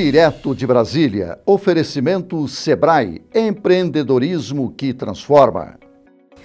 Direto de Brasília, oferecimento Sebrae, empreendedorismo que transforma.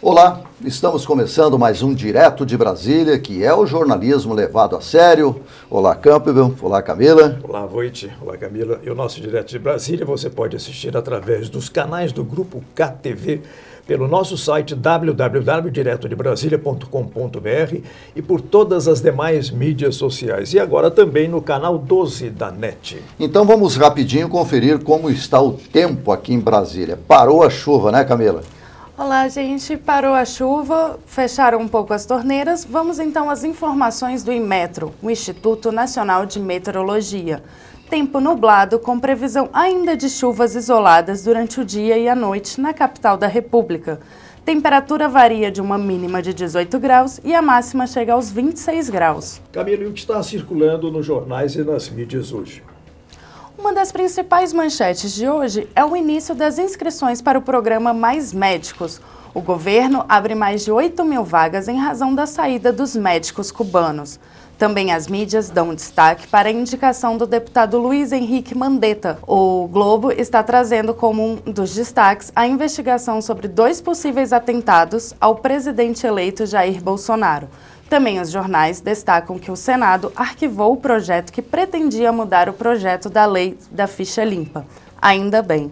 Olá, estamos começando mais um Direto de Brasília, que é o jornalismo levado a sério. Olá, Campbell. Olá, Camila. Olá, Voit. Olá, Camila. E o nosso Direto de Brasília você pode assistir através dos canais do Grupo KTV, pelo nosso site www.diretodebrasilia.com.br e por todas as demais mídias sociais. E agora também no canal 12 da NET. Então vamos rapidinho conferir como está o tempo aqui em Brasília. Parou a chuva, né, Camila? Olá, gente. Parou a chuva, fecharam um pouco as torneiras. Vamos então às informações do Inmetro, o Instituto Nacional de Meteorologia. Tempo nublado com previsão ainda de chuvas isoladas durante o dia e a noite na capital da República. Temperatura varia de uma mínima de 18 graus e a máxima chega aos 26 graus. Camila, e o que está circulando nos jornais e nas mídias hoje? Uma das principais manchetes de hoje é o início das inscrições para o programa Mais Médicos. O governo abre mais de 8 mil vagas em razão da saída dos médicos cubanos. Também as mídias dão destaque para a indicação do deputado Luiz Henrique Mandetta. O Globo está trazendo como um dos destaques a investigação sobre 2 possíveis atentados ao presidente eleito Jair Bolsonaro. Também os jornais destacam que o Senado arquivou o projeto que pretendia mudar o projeto da lei da ficha limpa. Ainda bem.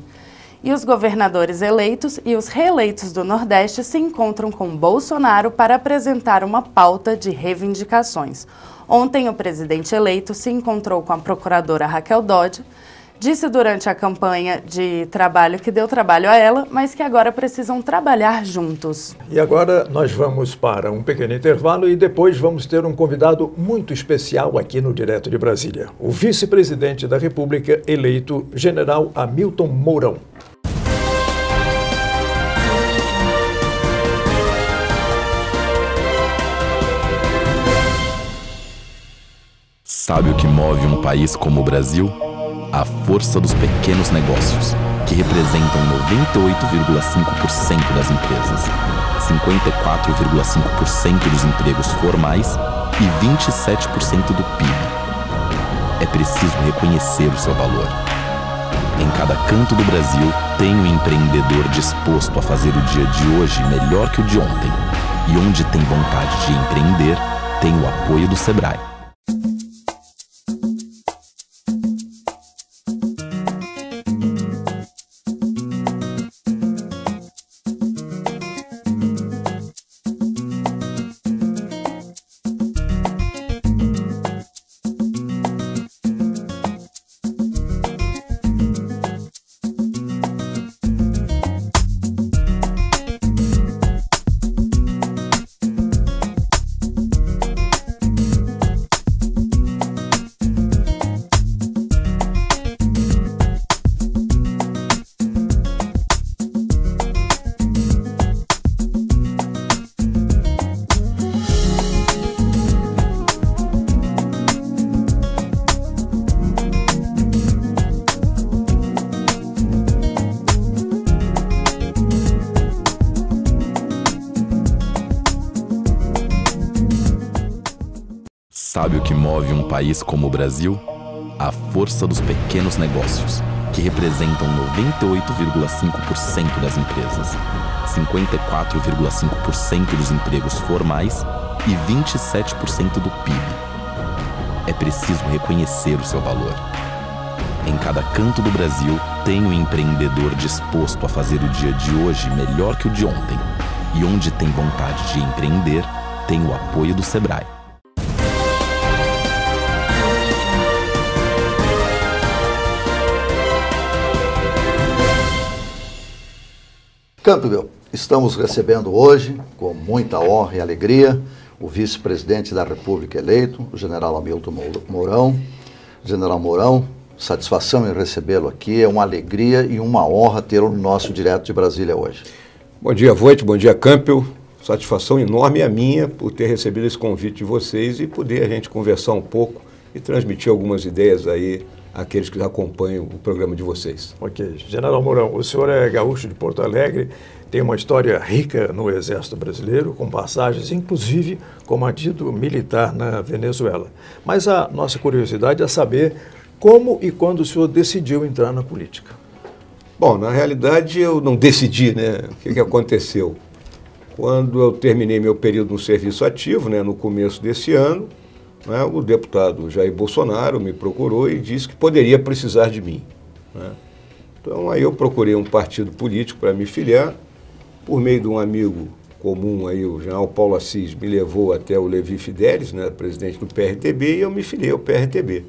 E os governadores eleitos e os reeleitos do Nordeste se encontram com Bolsonaro para apresentar uma pauta de reivindicações. Ontem, o presidente eleito se encontrou com a procuradora Raquel Dodge, disse durante a campanha de trabalho que deu trabalho a ela, mas que agora precisam trabalhar juntos. E agora nós vamos para um pequeno intervalo e depois vamos ter um convidado muito especial aqui no Direto de Brasília, o vice-presidente da República eleito, General Hamilton Mourão. Sabe o que move um país como o Brasil? A força dos pequenos negócios, que representam 98,5% das empresas, 54,5% dos empregos formais e 27% do PIB. É preciso reconhecer o seu valor. Em cada canto do Brasil, tem um empreendedor disposto a fazer o dia de hoje melhor que o de ontem. E onde tem vontade de empreender, tem o apoio do Sebrae. Sabe o que move um país como o Brasil? A força dos pequenos negócios, que representam 98,5% das empresas, 54,5% dos empregos formais e 27% do PIB. É preciso reconhecer o seu valor. Em cada canto do Brasil, tem um empreendedor disposto a fazer o dia de hoje melhor que o de ontem. E onde tem vontade de empreender, tem o apoio do Sebrae. Campbell, estamos recebendo hoje, com muita honra e alegria, o vice-presidente da República eleito, o general Hamilton Mourão. General Mourão, satisfação em recebê-lo aqui, é uma alegria e uma honra tê-lo no nosso Direto de Brasília hoje. Bom dia, Voit, bom dia, Campbell. Satisfação enorme a minha por ter recebido esse convite de vocês e poder a gente conversar um pouco e transmitir algumas ideias aí àqueles que acompanham o programa de vocês. Ok. General Mourão, o senhor é gaúcho de Porto Alegre, tem uma história rica no Exército Brasileiro, com passagens, inclusive, comandante militar na Venezuela. Mas a nossa curiosidade é saber Como e quando o senhor decidiu entrar na política? Bom, na realidade eu não decidi, né? O que aconteceu? Quando eu terminei meu período no serviço ativo, né, no começo desse ano, né, o deputado Jair Bolsonaro me procurou e disse que poderia precisar de mim, né? Então aí eu procurei um partido político para me filiar, por meio de um amigo comum aí, o general Paulo Assis, me levou até o Levi Fidelis, né, presidente do PRTB, e eu me filiei ao PRTB.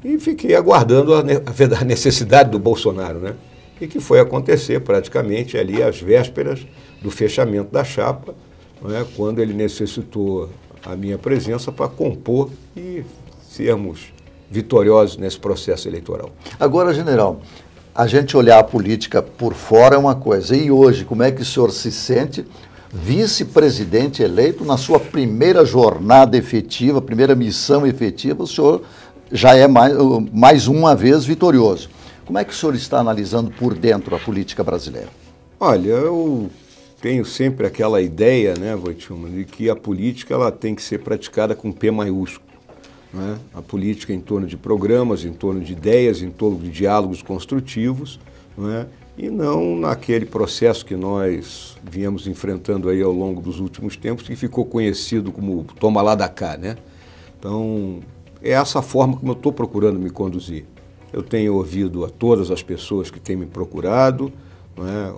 E fiquei aguardando a necessidade do Bolsonaro, né? E que foi acontecer praticamente ali às vésperas do fechamento da chapa, né, quando ele necessitou a minha presença para compor e sermos vitoriosos nesse processo eleitoral. Agora, general, a gente olhar a política por fora é uma coisa. E hoje, como é que o senhor se sente vice-presidente eleito na sua primeira jornada efetiva, primeira missão efetiva? O senhor já é mais uma vez vitorioso. Como é que o senhor está analisando por dentro a política brasileira? Olha, eu tenho sempre aquela ideia, né, Voitilma, de que a política ela tem que ser praticada com P maiúsculo, né? A política em torno de programas, em torno de ideias, em torno de diálogos construtivos, né? E não naquele processo que nós viemos enfrentando aí ao longo dos últimos tempos, que ficou conhecido como toma lá da cá, né? Então, é essa forma como eu estou procurando me conduzir. Eu tenho ouvido a todas as pessoas que têm me procurado, né,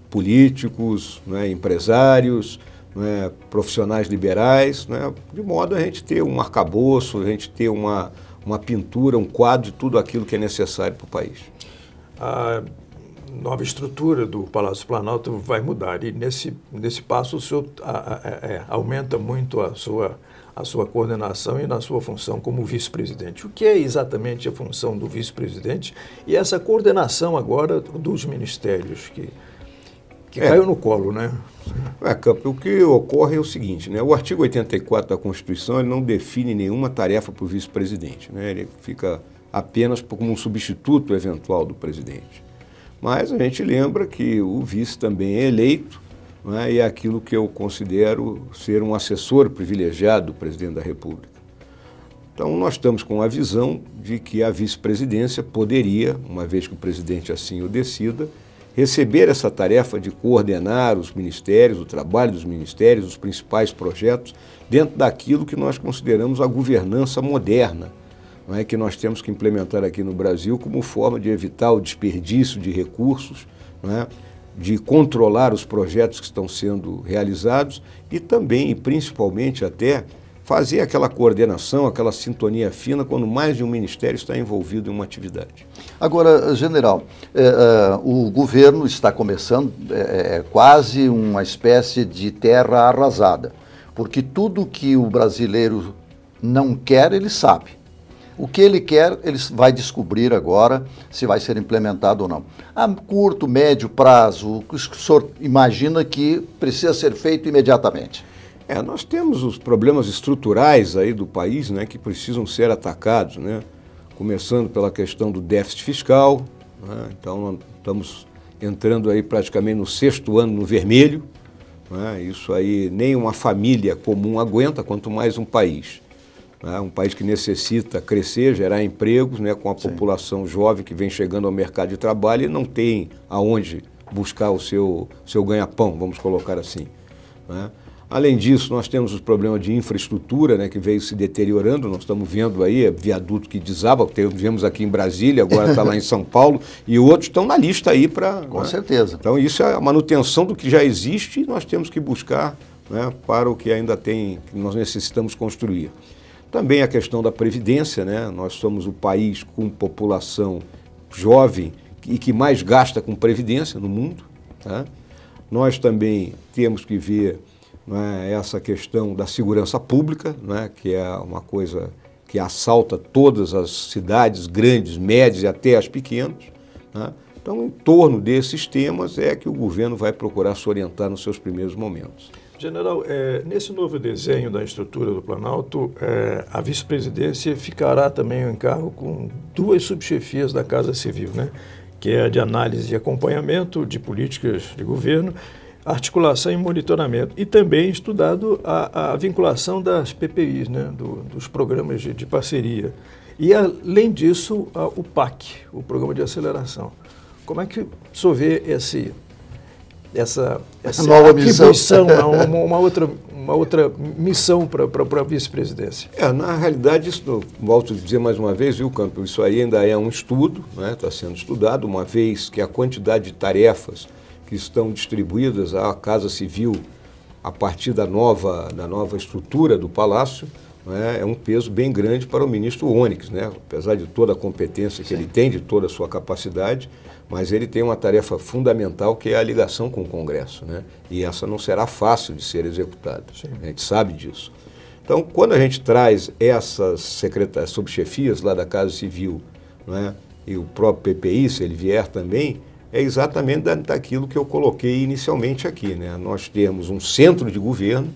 políticos, né, empresários, né, profissionais liberais, né, de modo a gente ter um arcabouço, a gente ter uma pintura, um quadro de tudo aquilo que é necessário para o país. A nova estrutura do Palácio do Planalto vai mudar e nesse passo o senhor aumenta muito a sua coordenação e na sua função como vice-presidente. O que é exatamente a função do vice-presidente e essa coordenação agora dos ministérios que caiu no colo, né? Campo, o que ocorre é o seguinte, né? O artigo 84 da Constituição ele não define nenhuma tarefa para o vice-presidente, né? Ele fica apenas como um substituto eventual do presidente. Mas a gente lembra que o vice também é eleito, né, e é aquilo que eu considero ser um assessor privilegiado do presidente da República. Então, nós estamos com a visão de que a vice-presidência poderia, uma vez que o presidente assim o decida, receber essa tarefa de coordenar os ministérios, o trabalho dos ministérios, os principais projetos, dentro daquilo que nós consideramos a governança moderna, não é, que nós temos que implementar aqui no Brasil como forma de evitar o desperdício de recursos, não é, de controlar os projetos que estão sendo realizados e também, e principalmente até, fazer aquela coordenação, aquela sintonia fina quando mais de um ministério está envolvido em uma atividade. Agora, general, o governo está começando quase uma espécie de terra arrasada, porque tudo que o brasileiro não quer, ele sabe. O que ele quer, ele vai descobrir agora se vai ser implementado ou não. A curto, médio prazo, o que o senhor imagina que precisa ser feito imediatamente? Nós temos os problemas estruturais aí do país, né, que precisam ser atacados, né? Começando pela questão do déficit fiscal, né? Então nós estamos entrando aí praticamente no 6º ano no vermelho, né? Isso aí nem uma família comum aguenta, quanto mais um país. Um país que necessita crescer, gerar empregos, né, com a população jovem que vem chegando ao mercado de trabalho e não tem aonde buscar o seu ganha-pão, vamos colocar assim, né? Além disso, nós temos os problemas de infraestrutura, né, que veio se deteriorando. Nós estamos vendo aí viaduto que desaba, vemos aqui em Brasília, agora está lá em São Paulo, e outros estão na lista aí para... Com certeza. Então isso é a manutenção do que já existe e nós temos que buscar, né, para o que ainda tem, que nós necessitamos construir. Também a questão da previdência, né? Nós somos o país com população jovem e que mais gasta com previdência no mundo, tá? Nós também temos que ver, né, essa questão da segurança pública, né, que é uma coisa que assalta todas as cidades grandes, médias e até as pequenas, né? Então, em torno desses temas é que o governo vai procurar se orientar nos seus primeiros momentos. General, nesse novo desenho da estrutura do Planalto, a vice-presidência ficará também em encargo com 2 subchefias da Casa Civil, né? Que é a de análise e acompanhamento de políticas de governo, articulação e monitoramento, e também estudado a vinculação das PPIs, né? Dos programas de parceria. E, além disso, o PAC, o Programa de Aceleração. Como é que o senhor vê essa nova atribuição, uma outra missão para a vice-presidência? Na realidade, isso, volto a dizer mais uma vez, viu, Campbell, isso aí ainda é um estudo, né, está sendo estudado, uma vez que a quantidade de tarefas que estão distribuídas à Casa Civil a partir da nova estrutura do Palácio, né, é um peso bem grande para o ministro Onyx, né, apesar de toda a competência que ele tem, de toda a sua capacidade, mas ele tem uma tarefa fundamental que é a ligação com o Congresso, né, e essa não será fácil de ser executada, a gente sabe disso. Então, quando a gente traz essas subchefias lá da Casa Civil, né, e o próprio PPI, se ele vier também, é exatamente daquilo que eu coloquei inicialmente aqui, né? Nós temos um centro de governo,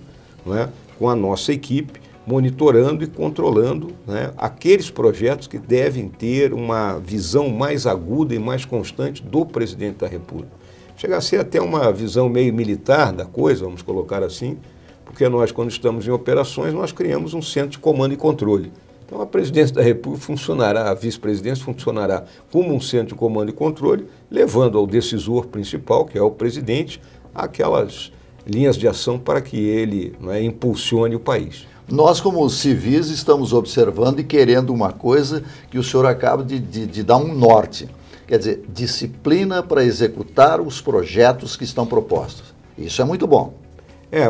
né, com a nossa equipe, monitorando e controlando, né, aqueles projetos que devem ter uma visão mais aguda e mais constante do presidente da República. Chega a ser até uma visão meio militar da coisa, vamos colocar assim, porque nós, quando estamos em operações, nós criamos um centro de comando e controle. Então, a presidência da República funcionará, a vice-presidência funcionará como um centro de comando e controle, levando ao decisor principal, que é o presidente, aquelas linhas de ação para que ele, né, impulsione o país. Nós, como civis, estamos observando e querendo uma coisa que o senhor acaba de dar um norte. Quer dizer, disciplina para executar os projetos que estão propostos. Isso é muito bom.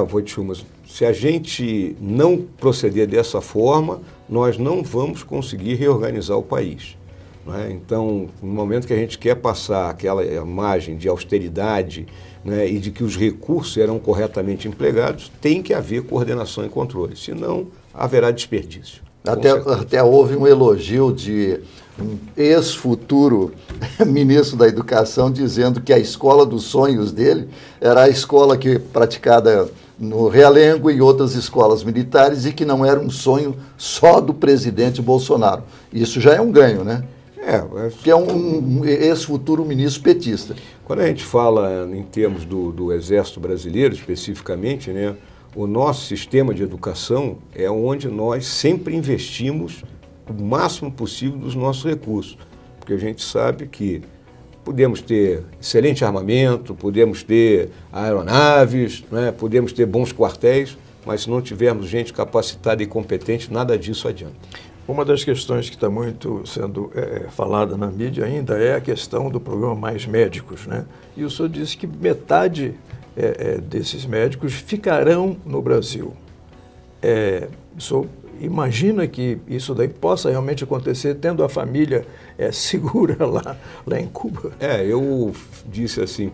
Voitiumas, se a gente não proceder dessa forma, nós não vamos conseguir reorganizar o país, né? Então, no momento que a gente quer passar aquela imagem de austeridade, né, e de que os recursos serão corretamente empregados, tem que haver coordenação e controle, senão haverá desperdício. Até houve um elogio de um ex-futuro ministro da Educação dizendo que a escola dos sonhos dele era a escola que praticada no Realengo e outras escolas militares e que não era um sonho só do presidente Bolsonaro. Isso já é um ganho, né? Que é um ex-futuro ministro petista. Quando a gente fala em termos do Exército Brasileiro, especificamente, né, o nosso sistema de educação é onde nós sempre investimos o máximo possível dos nossos recursos, porque a gente sabe que podemos ter excelente armamento, podemos ter aeronaves, né, podemos ter bons quartéis, mas se não tivermos gente capacitada e competente, nada disso adianta. Uma das questões que está muito sendo falada na mídia ainda é a questão do programa Mais Médicos, né? E o senhor disse que metade desses médicos ficarão no Brasil. O senhor imagina que isso daí possa realmente acontecer tendo a família segura lá em Cuba? Eu disse assim,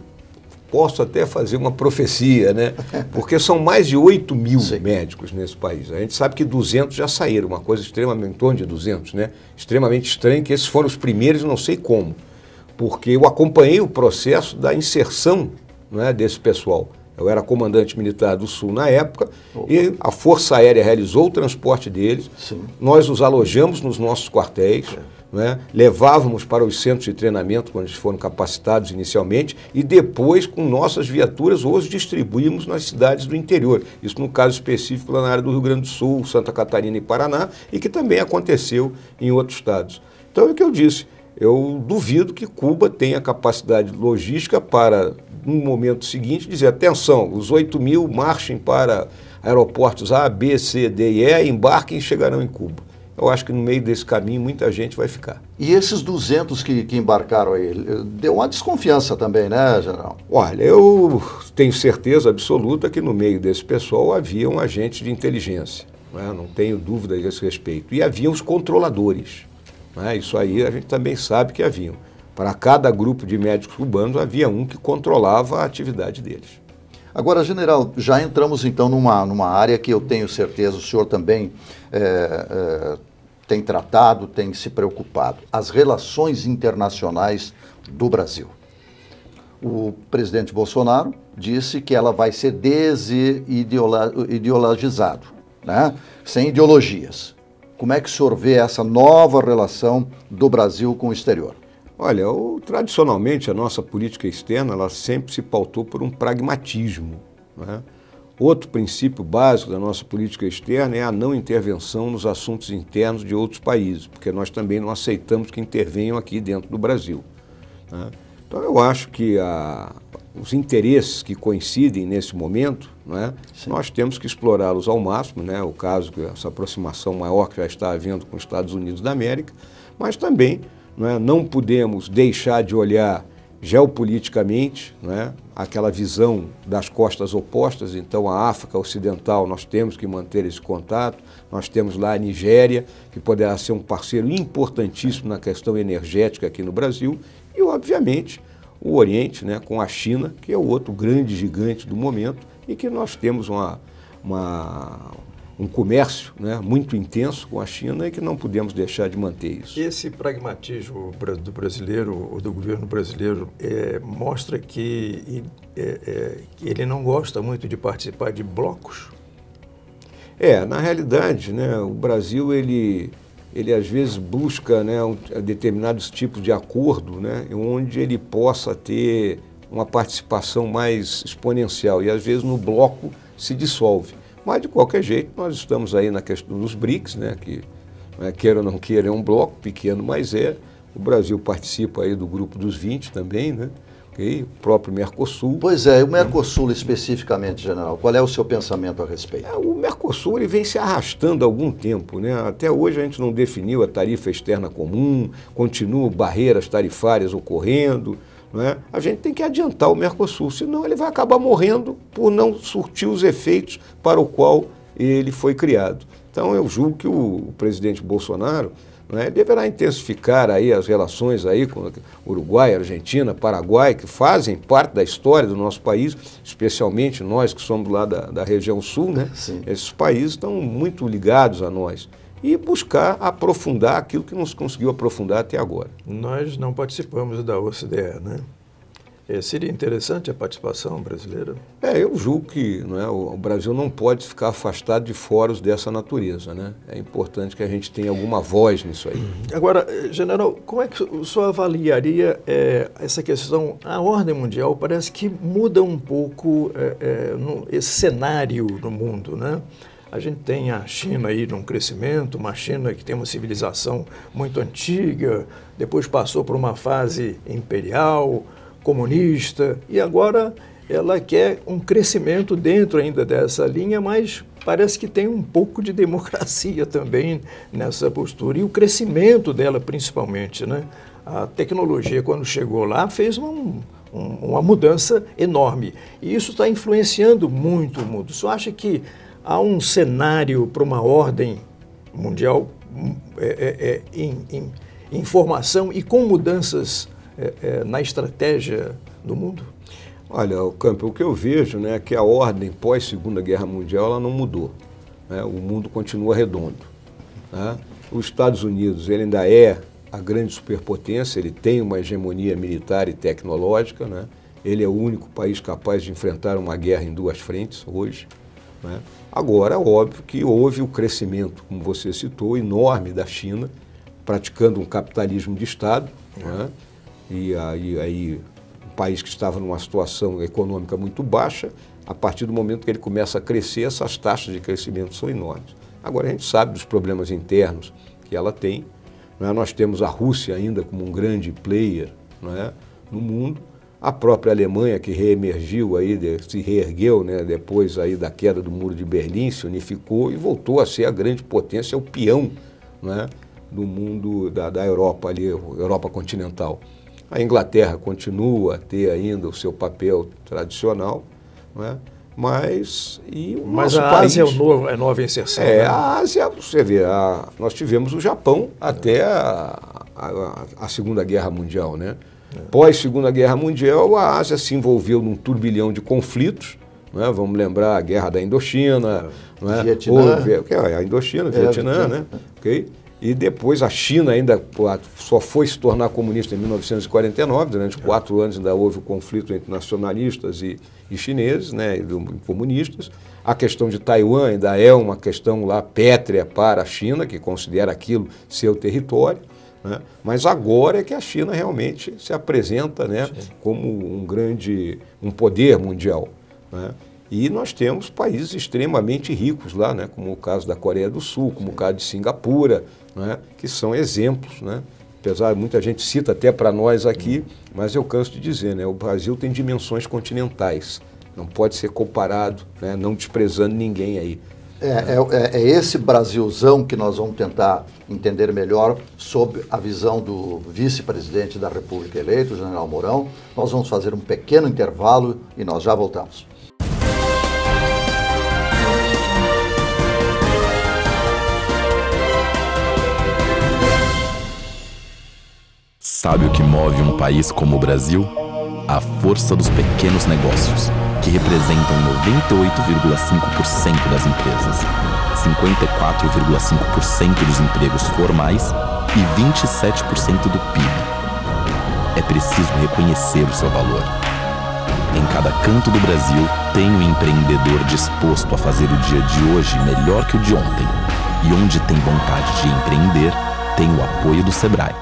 posso até fazer uma profecia, né? Porque são mais de 8 mil médicos nesse país. A gente sabe que 200 já saíram, uma coisa extremamente, em torno de 200, né? Extremamente estranho, que esses foram os primeiros, não sei como. Porque eu acompanhei o processo da inserção, né, desse pessoal. Eu era comandante militar do Sul na época e a Força Aérea realizou o transporte deles. Sim. Nós os alojamos nos nossos quartéis. Né? Levávamos para os centros de treinamento quando eles foram capacitados inicialmente e depois com nossas viaturas os distribuímos nas cidades do interior, isso no caso específico lá na área do Rio Grande do Sul, Santa Catarina e Paraná, e que também aconteceu em outros estados. Então é o que eu disse, eu duvido que Cuba tenha capacidade logística para no momento seguinte dizer, atenção, os 8 mil marchem para aeroportos A, B, C, D e E, embarquem e chegarão em Cuba. Eu acho que no meio desse caminho muita gente vai ficar. E esses 200 que embarcaram aí, deu uma desconfiança também, né, general? Olha, eu tenho certeza absoluta que no meio desse pessoal haviam agentes de inteligência, né? Não tenho dúvida a esse respeito. E haviam os controladores, né? Isso aí a gente também sabe que haviam. Para cada grupo de médicos cubanos havia um que controlava a atividade deles. Agora, general, já entramos então numa área que eu tenho certeza o senhor também tem tratado, tem se preocupado, as relações internacionais do Brasil. O presidente Bolsonaro disse que ela vai ser desideologizado, né? Sem ideologias. Como é que o senhor vê essa nova relação do Brasil com o exterior? Olha, tradicionalmente a nossa política externa ela sempre se pautou por um pragmatismo, né? Outro princípio básico da nossa política externa é a não intervenção nos assuntos internos de outros países, porque nós também não aceitamos que intervenham aqui dentro do Brasil, né? Então eu acho que os interesses que coincidem nesse momento, né, nós temos que explorá-los ao máximo, né, o caso, essa aproximação maior que já está havendo com os Estados Unidos da América, mas também, né, não podemos deixar de olhar geopoliticamente, né, aquela visão das costas opostas. Então a África Ocidental, nós temos que manter esse contato, nós temos lá a Nigéria, que poderá ser um parceiro importantíssimo na questão energética aqui no Brasil, e obviamente o Oriente, né, com a China, que é o outro grande gigante do momento, e que nós temos um comércio, né, muito intenso com a China e que não podemos deixar de manter isso. Esse pragmatismo do brasileiro, ou do governo brasileiro, mostra que ele não gosta muito de participar de blocos? Na realidade, né, o Brasil, ele às vezes busca, né, determinados tipos de acordo, né, onde ele possa ter uma participação mais exponencial, e às vezes no bloco se dissolve. Mas, de qualquer jeito, nós estamos aí na questão dos BRICS, né, que, queira ou não queira, é um bloco pequeno, mas o Brasil participa aí do grupo dos 20 também, né, okay? O próprio Mercosul. Pois é, o Mercosul especificamente, general, qual é o seu pensamento a respeito? O Mercosul, ele vem se arrastando há algum tempo, né? Até hoje a gente não definiu a tarifa externa comum, continuam barreiras tarifárias ocorrendo, né? A gente tem que adiantar o Mercosul, senão ele vai acabar morrendo por não surtir os efeitos para o qual ele foi criado. Então eu julgo que o presidente Bolsonaro, né, deverá intensificar aí as relações aí com Uruguai, Argentina, Paraguai, que fazem parte da história do nosso país, especialmente nós que somos lá da região sul, né? Sim. Esses países estão muito ligados a nós. E buscar aprofundar aquilo que não se conseguiu aprofundar até agora. Nós não participamos da OCDE, né? Seria interessante a participação brasileira? Eu julgo que, não é, o Brasil não pode ficar afastado de fóruns dessa natureza, né? É importante que a gente tenha alguma voz nisso aí. Agora, general, como é que o senhor avaliaria essa questão? A ordem mundial parece que muda um pouco esse cenário no mundo, né? A gente tem a China aí num crescimento, uma China que tem uma civilização muito antiga, depois passou por uma fase imperial, comunista, e agora ela quer um crescimento dentro ainda dessa linha, mas parece que tem um pouco de democracia também nessa postura, e o crescimento dela principalmente, né? A tecnologia, quando chegou lá, fez uma mudança enorme, e isso está influenciando muito o mundo. O senhor acha que há um cenário para uma ordem mundial em formação e com mudanças na estratégia do mundo? Olha, Campbell, o que eu vejo, né, é que a ordem pós-Segunda Guerra Mundial ela não mudou, né? O mundo continua redondo, né? Os Estados Unidos ele ainda é a grande superpotência, ele tem uma hegemonia militar e tecnológica, né? Ele é o único país capaz de enfrentar uma guerra em duas frentes hoje, né? Agora, óbvio que houve o crescimento, como você citou, enorme da China, praticando um capitalismo de Estado, né? E aí um país que estava numa situação econômica muito baixa, a partir do momento que ele começa a crescer, essas taxas de crescimento são enormes. Agora, a gente sabe dos problemas internos que ela tem, né? Nós temos a Rússia ainda como um grande player, né, no mundo, a própria Alemanha que reemergiu, aí, se reergueu, né, depois aí da queda do Muro de Berlim, se unificou e voltou a ser a grande potência, o peão, né, do mundo da Europa, ali, Europa continental. A Inglaterra continua a ter ainda o seu papel tradicional, né? Mas a Ásia é nova inserção. Né? A Ásia, você vê, nós tivemos o Japão até a Segunda Guerra Mundial, né? Pós-Segunda Guerra Mundial, a Ásia se envolveu num turbilhão de conflitos, né? Vamos lembrar a Guerra da Indochina, né? Vietnã. A Indochina, Vietnã, né? Okay? E depois a China ainda só foi se tornar comunista em 1949, durante 4 anos ainda houve o conflito entre nacionalistas e chineses, né, e comunistas. A questão de Taiwan ainda é uma questão lá pétrea para a China, que considera aquilo seu território, né? Mas agora é que a China realmente se apresenta, né, como um poder mundial, né? E nós temos países extremamente ricos lá, né? Como o caso da Coreia do Sul, como o caso de Singapura, né? Que são exemplos, né? Apesar de muita gente cita até para nós aqui, mas eu canso de dizer, né? O Brasil tem dimensões continentais, não pode ser comparado, né? Não desprezando ninguém aí. É esse Brasilzão que nós vamos tentar entender melhor sob a visão do vice-presidente da República eleito, o general Mourão. Nós vamos fazer um pequeno intervalo e nós já voltamos. Sabe o que move um país como o Brasil? A força dos pequenos negócios, que representam 98,5% das empresas, 54,5% dos empregos formais e 27% do PIB. É preciso reconhecer o seu valor. Em cada canto do Brasil, tem um empreendedor disposto a fazer o dia de hoje melhor que o de ontem. E onde tem vontade de empreender, tem o apoio do Sebrae.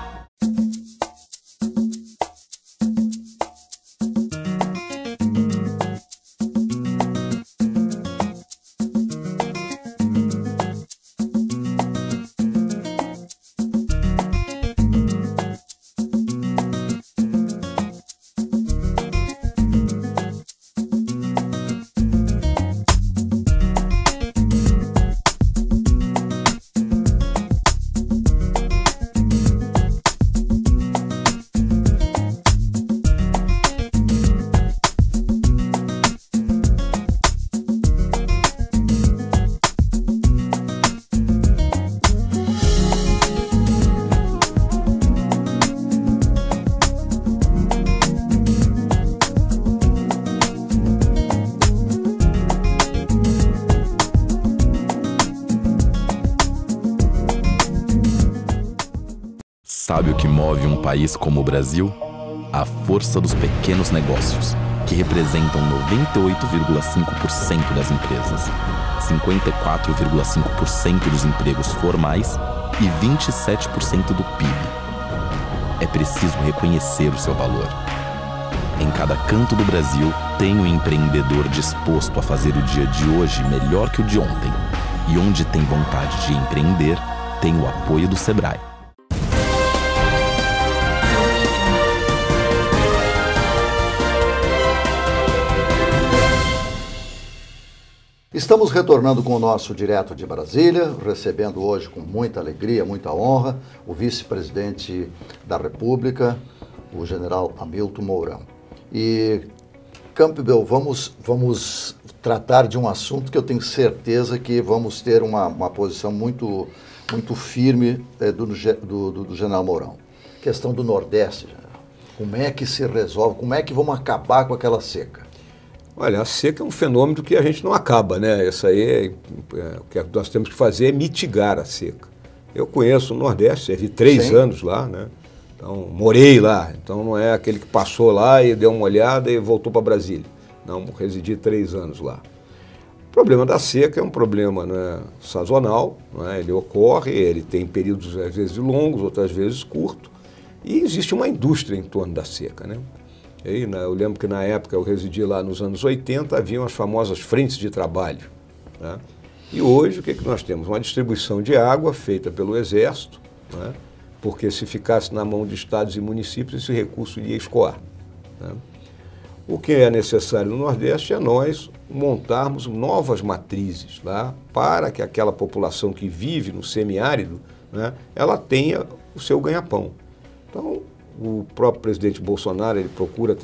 Sabe o que move um país como o Brasil? A força dos pequenos negócios, que representam 98,5% das empresas, 54,5% dos empregos formais e 27% do PIB. É preciso reconhecer o seu valor. Em cada canto do Brasil, tem um empreendedor disposto a fazer o dia de hoje melhor que o de ontem. E onde tem vontade de empreender, tem o apoio do Sebrae. Estamos retornando com o nosso Direto de Brasília, recebendo hoje com muita alegria, muita honra, o vice-presidente da República, o general Hamilton Mourão. E, Campbell, vamos tratar de um assunto que eu tenho certeza que vamos ter uma posição muito firme do general Mourão. Questão do Nordeste, general. Como é que se resolve, como é que vamos acabar com aquela seca? Olha, a seca é um fenômeno que a gente não acaba, né? Isso aí, o que nós temos que fazer é mitigar a seca. Eu conheço o Nordeste, servi 3 anos lá, né? Então, morei lá. Então, não é aquele que passou lá e deu uma olhada e voltou para Brasília. Não, residi 3 anos lá. O problema da seca é um problema, né, sazonal, né? Ele ocorre, ele tem períodos às vezes longos, outras vezes curtos, e existe uma indústria em torno da seca, né? Eu lembro que na época eu residi lá nos anos 80, haviam as famosas frentes de trabalho, né? E hoje o que nós temos? Uma distribuição de água feita pelo Exército, né? Porque se ficasse na mão de estados e municípios, esse recurso iria escoar, né? O que é necessário no Nordeste é nós montarmos novas matrizes lá para que aquela população que vive no semiárido, né, ela tenha o seu ganha-pão. Então, o próprio presidente Bolsonaro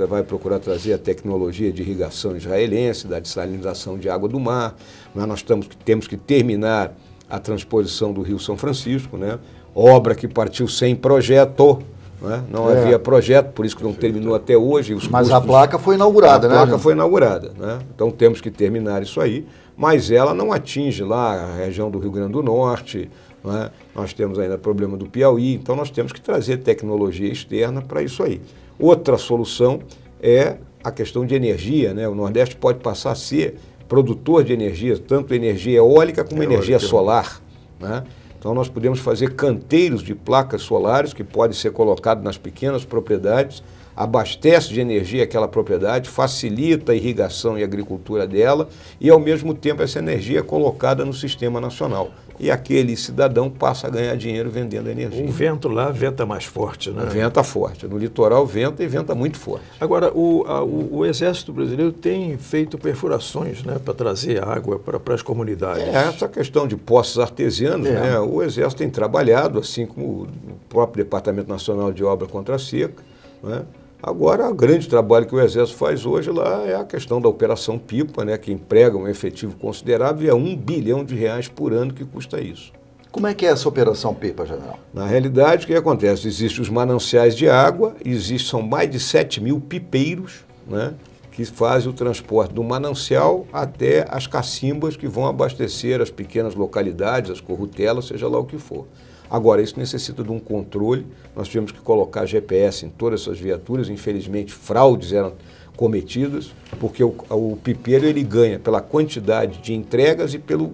vai procurar trazer a tecnologia de irrigação israelense, da dessalinização de água do mar. Nós temos que terminar a transposição do Rio São Francisco, né? Obra que partiu sem projeto, né? Não havia projeto, por isso que não terminou até hoje. Mas a placa foi inaugurada, né? A placa foi inaugurada, né? Então temos que terminar isso aí, mas ela não atinge lá a região do Rio Grande do Norte, né? Nós temos ainda o problema do Piauí, então nós temos que trazer tecnologia externa para isso aí. Outra solução é a questão de energia, né? O Nordeste pode passar a ser produtor de energia, tanto energia eólica como energia solar, né? Então nós podemos fazer canteiros de placas solares que podem ser colocados nas pequenas propriedades, abastece de energia aquela propriedade, facilita a irrigação e a agricultura dela e, ao mesmo tempo, essa energia é colocada no sistema nacional. E aquele cidadão passa a ganhar dinheiro vendendo energia. O vento lá venta mais forte, né? Venta forte. No litoral venta e venta muito forte. Agora, o Exército Brasileiro tem feito perfurações, né, para trazer água para as comunidades. Essa questão de poços artesianos, né, o Exército tem trabalhado, assim como o próprio Departamento Nacional de Obra contra a Seca, né? Agora, o grande trabalho que o Exército faz hoje lá é a questão da Operação Pipa, né, que emprega um efetivo considerável e é R$1 bilhão por ano que custa isso. Como é que é essa Operação Pipa, general? Na realidade, o que acontece? Existem os mananciais de água, são mais de 7.000 pipeiros, né, que fazem o transporte do manancial até as cacimbas que vão abastecer as pequenas localidades, as corrutelas, seja lá o que for. Agora, isso necessita de um controle, nós tivemos que colocar GPS em todas essas viaturas, infelizmente fraudes eram cometidas, porque o pipeiro ele ganha pela quantidade de entregas e pela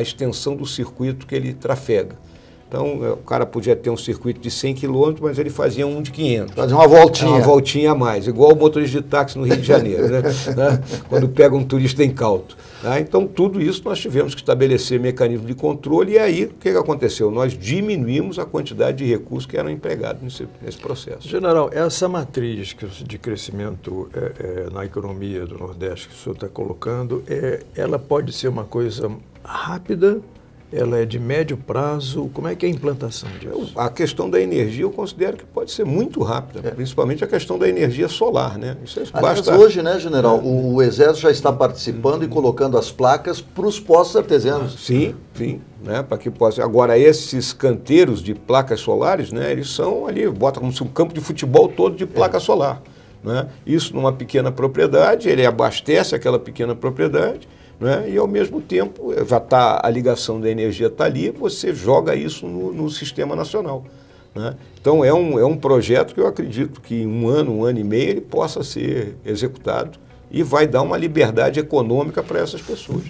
extensão do circuito que ele trafega. Então, o cara podia ter um circuito de 100 km, mas ele fazia um de 500. Fazia uma voltinha. Uma voltinha a mais, igual o motorista de táxi no Rio de Janeiro, né? Quando pega um turista incauto. Então, tudo isso nós tivemos que estabelecer mecanismos de controle e aí, o que aconteceu? Nós diminuímos a quantidade de recursos que eram empregados nesse processo. General, essa matriz de crescimento na economia do Nordeste que o senhor está colocando, ela pode ser uma coisa rápida? Ela é de médio prazo? Como é que é a implantação disso? A questão da energia eu considero que pode ser muito rápida, principalmente a questão da energia solar, né? Isso basta... hoje, né, general, o Exército já está participando e colocando as placas para os postos artesianos. Sim, né, para que possa... Agora, esses canteiros de placas solares, né, eles são ali, bota como se um campo de futebol todo de placa solar, né? Isso numa pequena propriedade, ele abastece aquela pequena propriedade, né? E, ao mesmo tempo, a ligação da energia está ali, você joga isso no sistema nacional, né? Então, é um projeto que eu acredito que em um ano e meio, ele possa ser executado e vai dar uma liberdade econômica para essas pessoas.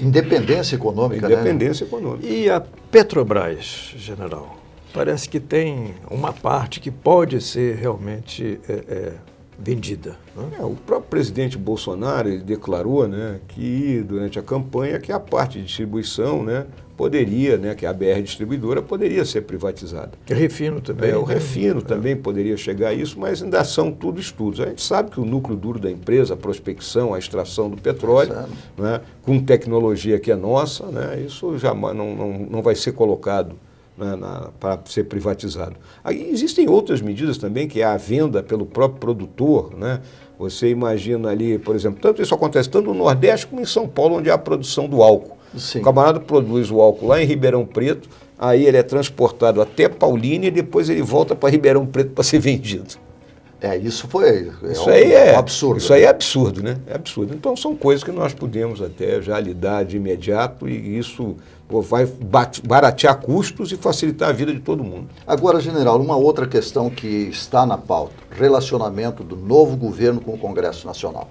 Independência econômica, Independência econômica. E a Petrobras, general, parece que tem uma parte que pode ser realmente vendida, né? O próprio presidente Bolsonaro ele declarou, né, que durante a campanha que a parte de distribuição, né, poderia, né, que a BR Distribuidora poderia ser privatizada. O refino também. O refino também poderia chegar a isso, mas ainda são tudo estudos. A gente sabe que o núcleo duro da empresa, a prospecção, a extração do petróleo, né, com tecnologia que é nossa, né, isso jamais não vai ser colocado para ser privatizado. Aí existem outras medidas também, que é a venda pelo próprio produtor, né? Você imagina ali, por exemplo, tanto isso acontece tanto no Nordeste como em São Paulo, onde há a produção do álcool. Sim. O camarada produz o álcool lá em Ribeirão Preto, aí ele é transportado até Paulínia e depois ele volta para Ribeirão Preto para ser vendido. Isso foi um absurdo. Isso aí é absurdo, né? É absurdo. Então, são coisas que nós podemos até já lidar de imediato e isso vai baratear custos e facilitar a vida de todo mundo. Agora, general, uma outra questão que está na pauta, relacionamento do novo governo com o Congresso Nacional.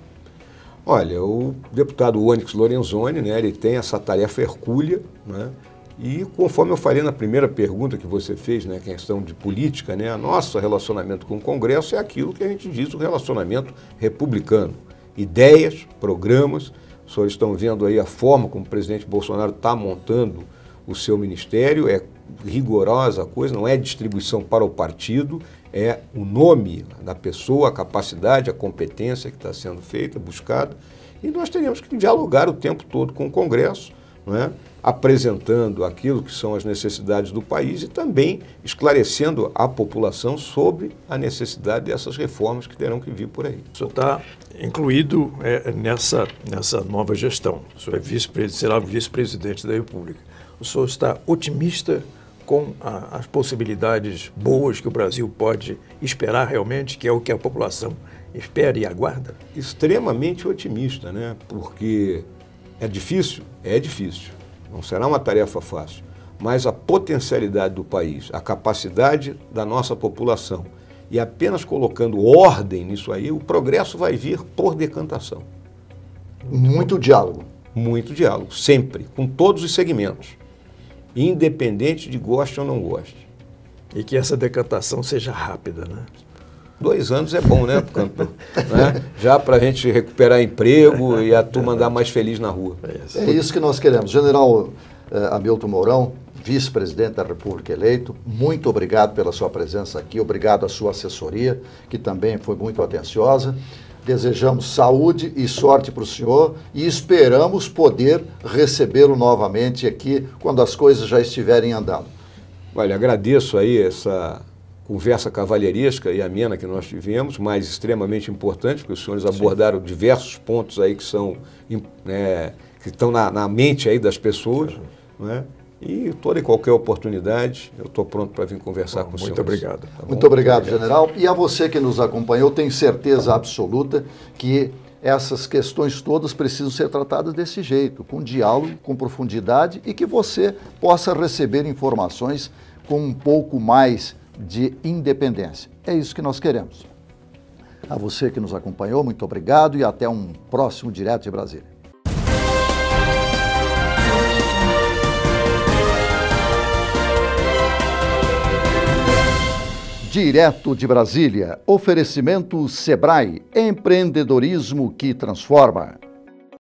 Olha, o deputado Onyx Lorenzoni, né, ele tem essa tarefa hercúlea, né? E conforme eu falei na primeira pergunta que você fez, né, questão de política, né, nosso relacionamento com o Congresso é aquilo que a gente diz o relacionamento republicano. Ideias, programas, os senhores estão vendo aí a forma como o presidente Bolsonaro está montando o seu ministério, é rigorosa a coisa, não é distribuição para o partido, é o nome da pessoa, a capacidade, a competência que está sendo feita, buscada, e nós teríamos que dialogar o tempo todo com o Congresso, não é? Apresentando aquilo que são as necessidades do país e também esclarecendo a população sobre a necessidade dessas reformas que terão que vir por aí. O senhor está incluído nessa nova gestão. O senhor será vice-presidente da República. O senhor está otimista com as possibilidades boas que o Brasil pode esperar realmente, que é o que a população espera e aguarda? Extremamente otimista, né? Porque é difícil? É difícil. Não será uma tarefa fácil. Mas a potencialidade do país, a capacidade da nossa população e apenas colocando ordem nisso aí, o progresso vai vir por decantação. Muito diálogo. Muito diálogo, sempre, com todos os segmentos, independente de goste ou não goste. E que essa decantação seja rápida, né? 2 anos é bom, né, Campbell? Né? Já para a gente recuperar emprego e a turma andar mais feliz na rua. É isso que nós queremos. General Hamilton Mourão, vice-presidente da República eleito, muito obrigado pela sua presença aqui, obrigado à sua assessoria, que também foi muito atenciosa. Desejamos saúde e sorte para o senhor e esperamos poder recebê-lo novamente aqui quando as coisas já estiverem andando. Olha, agradeço aí essa conversa cavalheiresca e amena que nós tivemos, mas extremamente importante, porque os senhores abordaram diversos pontos aí que são, que estão na mente aí das pessoas, né? E toda e qualquer oportunidade, eu estou pronto para vir conversar com o senhor. Muito obrigado. Tá, muito obrigado, general. E a você que nos acompanhou, tenho certeza absoluta que essas questões todas precisam ser tratadas desse jeito, com diálogo, com profundidade e que você possa receber informações com um pouco mais de independência. É isso que nós queremos. A você que nos acompanhou, muito obrigado e até um próximo Direto de Brasília. Direto de Brasília, oferecimento Sebrae, empreendedorismo que transforma.